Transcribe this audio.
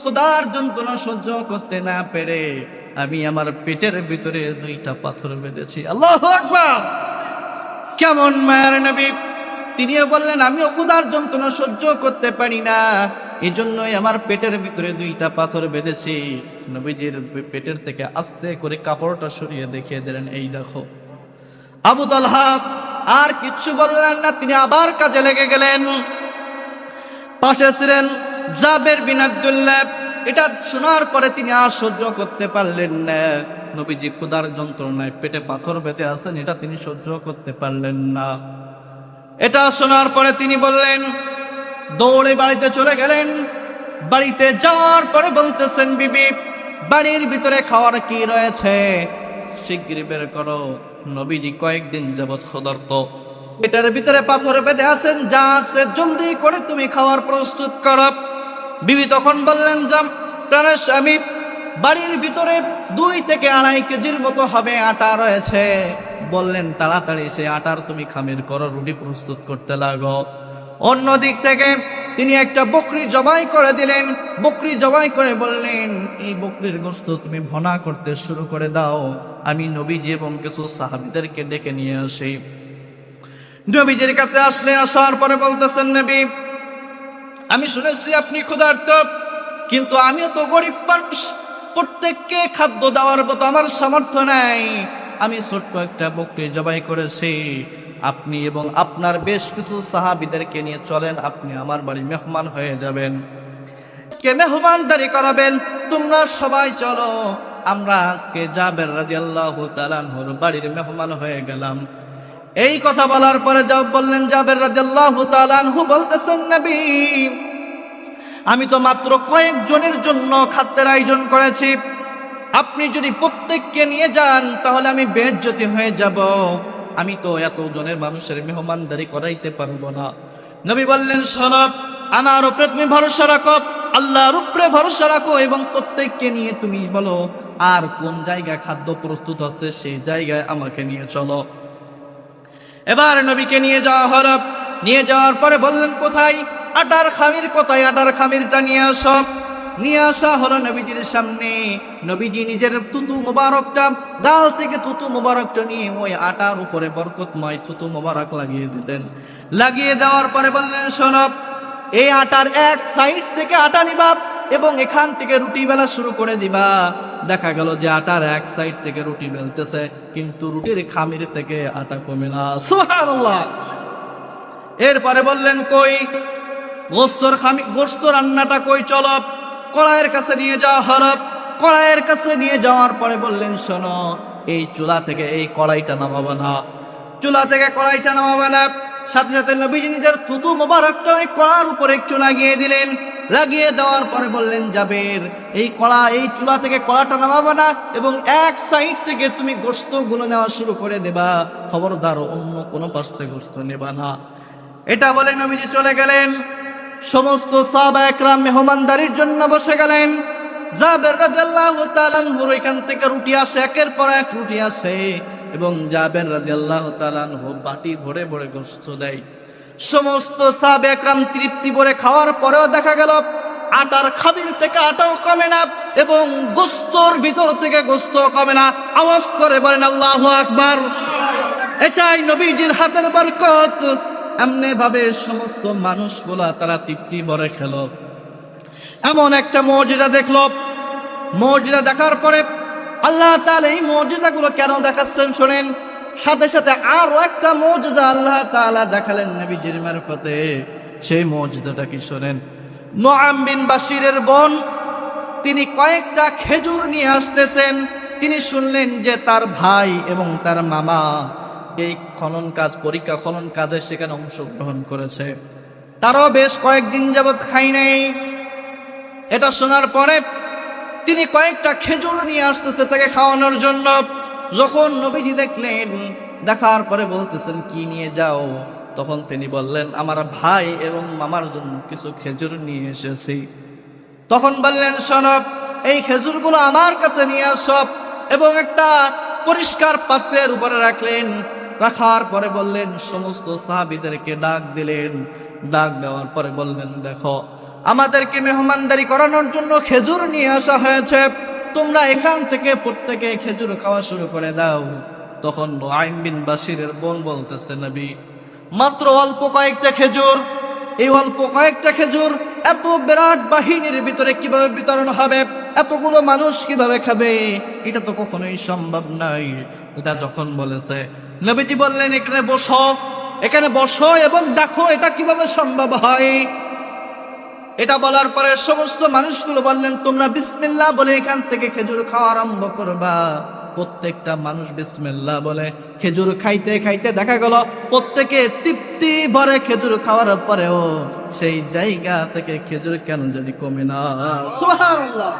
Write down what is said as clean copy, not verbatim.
ক্ষুধার যন্ত্রণা সহ্য করতে না পেরে আমি আমার পেটের ভিতরে 2টা পাথর বেঁধেছি। আল্লাহু আকবার! কেমন মায়ের নবী! তিনিও বললেন আমিও ক্ষুধার যন্ত্রণা সহ্য করতে পারি না, এই জন্যই আমার পেটের ভিতরে 2টা পাথর বেঁধেছি। নবীজির পেটের থেকে আস্তে করে কাপড়টা সরিয়ে দেখিয়ে দিলেন, এই দেখো। আবু তালহা আর কিচ্ছু বললেন না, তিনি আবার কাজে লেগে গেলেন। পাশে ছিলেন জাবের বিন আব্দুল্লাহ। এটা শোনার পরে তিনি আর সহ্য করতে পারলেন না। নবীজি ক্ষুধার যন্ত্রণায় পেটে পাথর বেঁধে আছেন, এটা তিনি সহ্য করতে পারলেন না। এটা শোনার পরে তিনি বললেন, দৌড়ে বাড়িতে চলে গেলেন। বাড়িতে যাওয়ার পরে বলতেছেন, বিবি বাড়ির ভিতরে খাওয়ার কি রয়েছে শিগগিরই বের করো। নবীজি কয়েকদিন যাবৎ ক্ষুধার্ত, পেটের ভিতরে পাথর বেঁধে আছেন, যা আছে জলদি করে তুমি খাওয়ার প্রস্তুত করো। বিবি তখন বললেন, প্রাণের স্বামী, বাড়ির ভিতরে 2 থেকে 2.5 কেজির মতো হবে আটা রয়েছে। বললেন, তাড়াতাড়ি সে আটার তুমি খামির করো, রুটি প্রস্তুত করতে লাগো। অন্য দিক থেকে তিনি একটা বকরি জবাই করে দিলেন। বকরি জবাই করে বললেন, এই বকরির গোশত তুমি ভুনা করতে শুরু করে দাও, আমি নবীজি এবং কিছু সাহাবীদেরকে ডেকে নিয়ে আসি। নবীজির কাছে আসলেন, আসার পরে বলতেছেন, নবী আমি শুনেছি আপনি ক্ষুধার্ত, কিন্তু আমিও তো গরিব মানুষ, প্রত্যেককে খাদ্য দেওয়ার মতো আমার সামর্থ্য নাই। আমি ছোট্ট একটা বকরি জবাই করেছি, আপনি এবং আপনার বেশ কিছু সাহাবীদেরকে নিয়ে চলেন, আপনি আমার বাড়ি মেহমান হয়ে যাবেন, কে মেহমানদারি করাবেন, তোমরা সবাই চলো, আমরা আজকে জাবের রাদিয়াল্লাহু তাআলা আনহুর বাড়ির মেহমান হয়ে গেলাম। এই কথা বলার পরে বললেন জাবের রাদিয়াল্লাহু তাআলা আনহু, বলতেছেন, নবী আমি তো মাত্র কয়েকজনের জন্য খাদ্যের আয়োজন করেছি, আপনি যদি প্রত্যেককে নিয়ে যান তাহলে আমি বেইজ্জতি হয়ে যাব, আমি তো এত জনের মানুষের মেহমানদারি করাইতে পারবো না। নবী বললেন, শোনো, আমার উপরে তুমি ভরসা রাখো, আল্লাহর উপরে ভরসা রাখো, এবং প্রত্যেককে নিয়ে তুমি বলো আর কোন জায়গায় খাদ্য প্রস্তুত হচ্ছে সেই জায়গায় আমাকে নিয়ে চলো। এবার নবীকে নিয়ে যাওয়া হলো। নিয়ে যাওয়ার পরে বললেন, কোথায় আটার খামির, কোথায় আটার খামিরটা নিয়ে আসো। নিয়ে আসা হলো নবীজির সামনে। নবীজি নিজের থুতু মোবারকটা, গাল থেকে থুতু মোবারকটা নিয়ে ওই আটার উপরে বরকতময় থুতু মোবারক লাগিয়ে দিলেন। লাগিয়ে দেওয়ার পরে বললেন, শোনো, এই আটার এক সাইড থেকে আটা নিবা এবং এখান থেকে রুটি বেলা শুরু করে দিবা। দেখা গেল যে আটার এক সাইড থেকে রুটি বেলতেছে, কিন্তু রুটির খামির থেকে আটা কমে না। সুবহানাল্লাহ। এরপরে বললেন, কই গোস্ত রান্নাটা কই, চলো কড়াইয়ের কাছে নিয়ে যাওয়া হলো। কড়াইয়ের কাছে নিয়ে যাওয়ার পরে বললেন, শোনো, এই চুলা থেকে এই কড়াইটা নামাবে না, চুলা থেকে কড়াইটা নামাবে না। সাথে সাথে নবীজি নিজের থুতু মোবারকটা ওই কড়ার উপরে একটু লাগিয়ে দিলেন। লাগিয়ে দেওয়ার পরে বললেন, জাবের এই চুলা থেকে কড়াটা নামাবে না, এবং এক সাইড থেকে তুমি গোশতগুলো নেওয়া শুরু করে দেবা, খবরদার অন্য কোনো পাশ থেকে গোশত নেবা না। এটা বলে নবীজি চলে গেলেন। সমস্ত সাহাবা একরাম মেহমানদারির জন্য বসে গেলেন। জাবের রাদিয়াল্লাহু তাআলা আনহুর এখান থেকে রুটি আসে, একের পর এক রুটি আসে, এবং জাবের রাদিয়াল্লাহু তাআলা আনহু বাটি ভরে ভরে গোশত দেয়। সমস্ত সাহাবা একরাম তৃপ্তি ভরে খাওয়ার পরেও দেখা গেল আটার খামির থেকে আটাও কমে না, এবং গোশতর ভিতর থেকে গোশত কমে না। আওয়াজ করে বলেন আল্লাহু আকবার। এটাই নবীজির হাতের বরকত। এমনি ভাবে সমস্ত মানুষগুলা তারা তৃপ্তি ভরে খেল। এমন একটা মুজিজা দেখলো। মুজিজা দেখার পরে আল্লাহ তাআলা এই মুজিজাগুলো কেন দেখাচ্ছেন শোনেন। সাথে সাথে আরো একটা মুজিজা আল্লাহ তাআলা দেখালেন নবীজির মারফতে। সেই মুজিজাটা কি শোনেন। নুআম বিন বাশিরের বোন, তিনি কয়েকটা খেজুর নিয়ে আসতেছেন। তিনি শুনলেন যে তার ভাই এবং তার মামা এই পরীক্ষা খনন কাজে সেখানে অংশগ্রহণ করেছে, তারাও বেশ কয়েকদিন যাবৎ খাই নাই। এটা শোনার পরে তিনি কয়েকটা খেজুর নিয়ে আসতেছে তাকে খাওয়ানোর জন্য। যখন নবীজি দেখলেন, দেখার পরে বলতেছেন, কি নিয়ে যাও? তখন তিনি বললেন, আমার ভাই এবং মামার জন্য কিছু খেজুর নিয়ে এসেছি। তখন বললেন, শোনো, এই খেজুরগুলো আমার কাছে নিয়ে আসো, এবং একটা পরিষ্কার পাত্রের উপরে রাখলেন। রাখার পরে বললেন, সমস্ত সাহাবীদেরকে ডাক দিলেন। ডাক দেওয়ার পরে বললেন, দেখো আমাদেরকে মেহমানদারি করানোর জন্য খেজুর নিয়ে আসা হয়েছে, তোমরা এখান থেকে প্রত্যেকে খেজুর খাওয়া শুরু করে দাও। তখন নুআইম বিন বাশিরের বোন বলতেছে, নবী মাত্র অল্প কয়েকটা খেজুর, এই অল্প কয়েকটা খেজুর এত বিরাট বাহিনীর ভিতরে কিভাবে বিতরণ হবে, এতগুলো মানুষ কিভাবে খাবে, এটা তো কখনোই সম্ভব নাই। এটা যখন বলেছে, নবীজি বললেন এখানে বসো, এখানে বসো এবং দেখো এটা কিভাবে সম্ভব হয়। এটা বলার পরে সমস্ত মানুষগুলো বললেন, তোমরা বিসমিল্লাহ বলে এখান থেকে খেজুর খাওয়া আরম্ভ করবা। প্রত্যেকটা মানুষ বিসমিল্লাহ বলে খেজুর খাইতে খাইতে দেখা গেল প্রত্যেকে তৃপ্তি ভরে খেজুর খাওয়ার পরেও সেই জায়গা থেকে খেজুর কেন জানি কমে না। সুবহানাল্লাহ।